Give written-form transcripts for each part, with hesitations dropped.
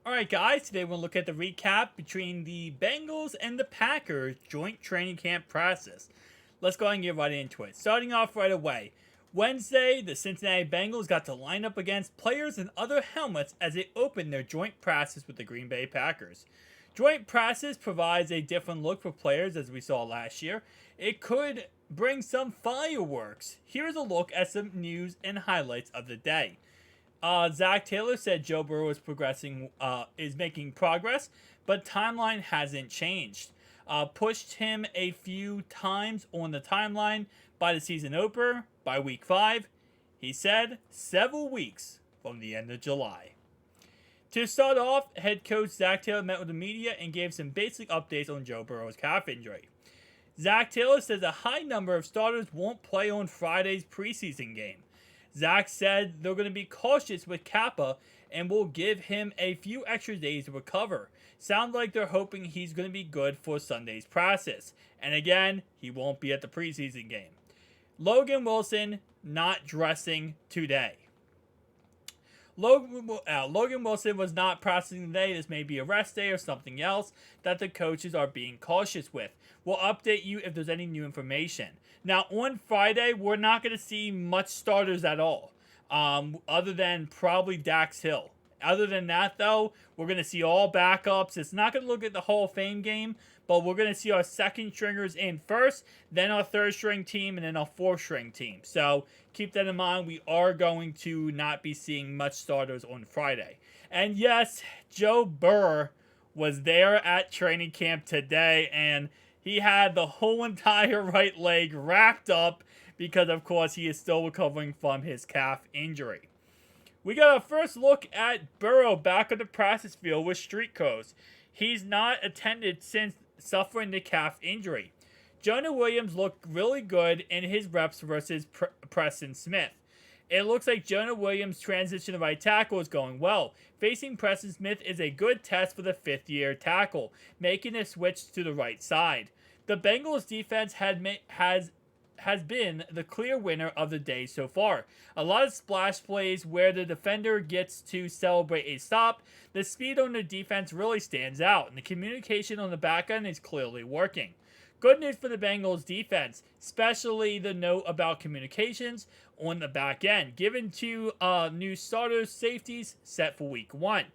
Alright guys, today we're going to look at the recap between the Bengals and the Packers joint training camp process. Let's go ahead and get right into it. Starting off right away. Wednesday, the Cincinnati Bengals got to line up against players and other helmets as they opened their joint practice with the Green Bay Packers. Joint practice provides a different look for players as we saw last year. It could bring some fireworks. Here's a look at some news and highlights of the day. Zach Taylor said Joe Burrow is making progress, but timeline hasn't changed. Pushed him a few times on the timeline by the season opener, by week 5. He said several weeks from the end of July. To start off, head coach Zach Taylor met with the media and gave some basic updates on Joe Burrow's calf injury. Zach Taylor says a high number of starters won't play on Friday's preseason game. Zach said they're going to be cautious with Kappa and will give him a few extra days to recover. Sounds like they're hoping he's going to be good for Sunday's process. And again, he won't be at the preseason game. Logan Wilson not dressing today. Logan Wilson was not practicing today. This may be a rest day or something else that the coaches are being cautious with. We'll update you if there's any new information. Now, on Friday, we're not going to see much starters at all, other than probably Dax Hill. Other than that, though, we're going to see all backups. It's not going to look at the Hall of Fame game, but we're going to see our second stringers in first, then our third string team, and then our fourth string team. So keep that in mind. We are going to not be seeing much starters on Friday. And yes, Joe Burrow was there at training camp today, and he had the whole entire right leg wrapped up because, of course, he is still recovering from his calf injury. We got a first look at Burrow back on the practice field with street clothes. He's not attended since suffering the calf injury. Jonah Williams looked really good in his reps versus Preston Smith. It looks like Jonah Williams' transition to right tackle is going well. Facing Preston Smith is a good test for the fifth-year tackle, making a switch to the right side. The Bengals defense has been the clear winner of the day so far. A lot of splash plays where the defender gets to celebrate a stop. The speed on the defense really stands out, and the communication on the back end is clearly working. Good news for the Bengals defense, especially the note about communications on the back end, given two new starters, safeties set for week 1.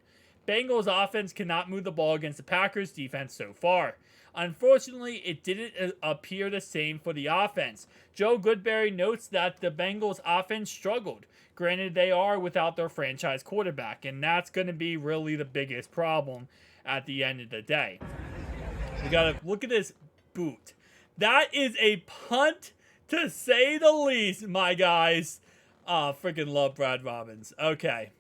Bengals offense cannot move the ball against the Packers defense so far. Unfortunately, it didn't appear the same for the offense. Joe Goodberry notes that the Bengals offense struggled. Granted, they are without their franchise quarterback, and that's going to be really the biggest problem at the end of the day. We got to look at this boot. That is a punt, to say the least, my guys. Freaking love Brad Robbins. Okay.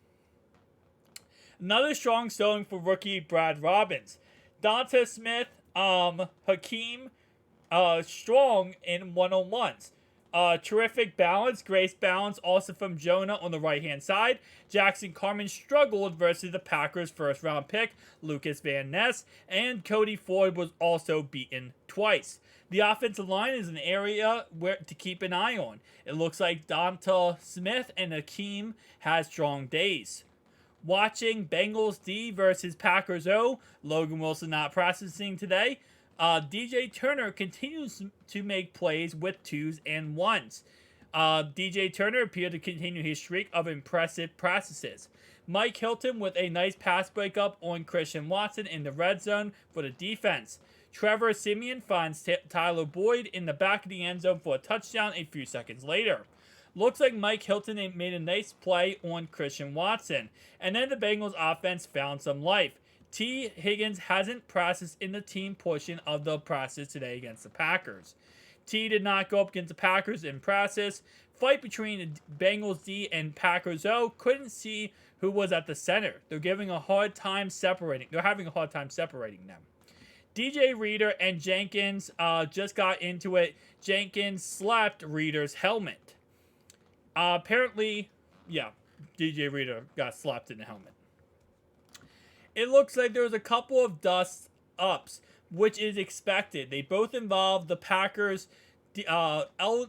Another strong showing for rookie Brad Robbins. Donta Smith, Hakeem, strong in one-on-ones. Terrific balance, grace balance also from Jonah on the right-hand side. Jackson Carman struggled versus the Packers' first-round pick, Lucas Van Ness, and Cody Ford was also beaten twice. The offensive line is an area to keep an eye on. It looks like Donta Smith and Hakeem has strong days. Watching Bengals D versus Packers O, Logan Wilson not practicing today. DJ Turner continues to make plays with 2s and 1s. DJ Turner appeared to continue his streak of impressive practices. Mike Hilton with a nice pass breakup on Christian Watson in the red zone for the defense. Trevor Siemian finds Tyler Boyd in the back of the end zone for a touchdown a few seconds later. Looks like Mike Hilton made a nice play on Christian Watson. And then the Bengals offense found some life. T. Higgins hasn't practiced in the team portion of the practice today against the Packers. T did not go up against the Packers in practice. Fight between the Bengals D and Packers O. Couldn't see who was at the center. They're having a hard time separating them. DJ Reader and Jenkins just got into it. Jenkins slapped Reader's helmet. Apparently, DJ Reader got slapped in the helmet. It looks like there was a couple of dust ups, which is expected. They both involve the Packers, Elgton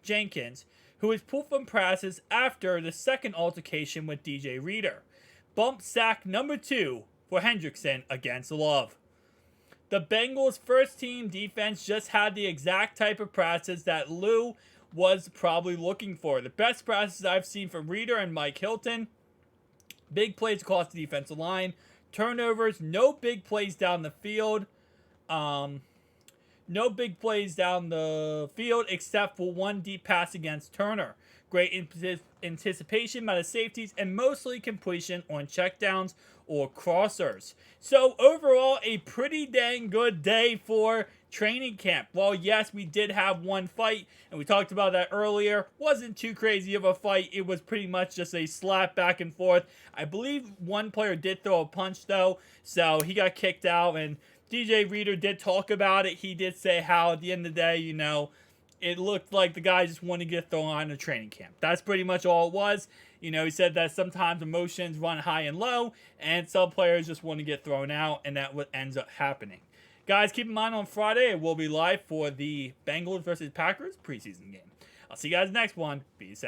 Jenkins, who was pulled from practice after the second altercation with DJ Reader. Bump sack number 2 for Hendrickson against Love. The Bengals' first team defense just had the exact type of practice that Lou was probably looking for. The best practices I've seen from Reader and Mike Hilton. Big plays across the defensive line. Turnovers, no big plays down the field. No big plays down the field except for one deep pass against Turner. Great anticipation by the safeties and mostly completion on checkdowns or crossers. So overall, a pretty dang good day for training camp. Well, yes, we did have one fight, and we talked about that earlier. Wasn't too crazy of a fight. It was pretty much just a slap back and forth. I believe one player did throw a punch, though, so he got kicked out, and DJ Reader did talk about it. He did say how, at the end of the day, it looked like the guy just wanted to get thrown on a training camp. That's pretty much all it was. He said that sometimes emotions run high and low, and some players just want to get thrown out, and that's what ends up happening. Guys, keep in mind on Friday, it will be live for the Bengals versus Packers preseason game. I'll see you guys next one. Peace out.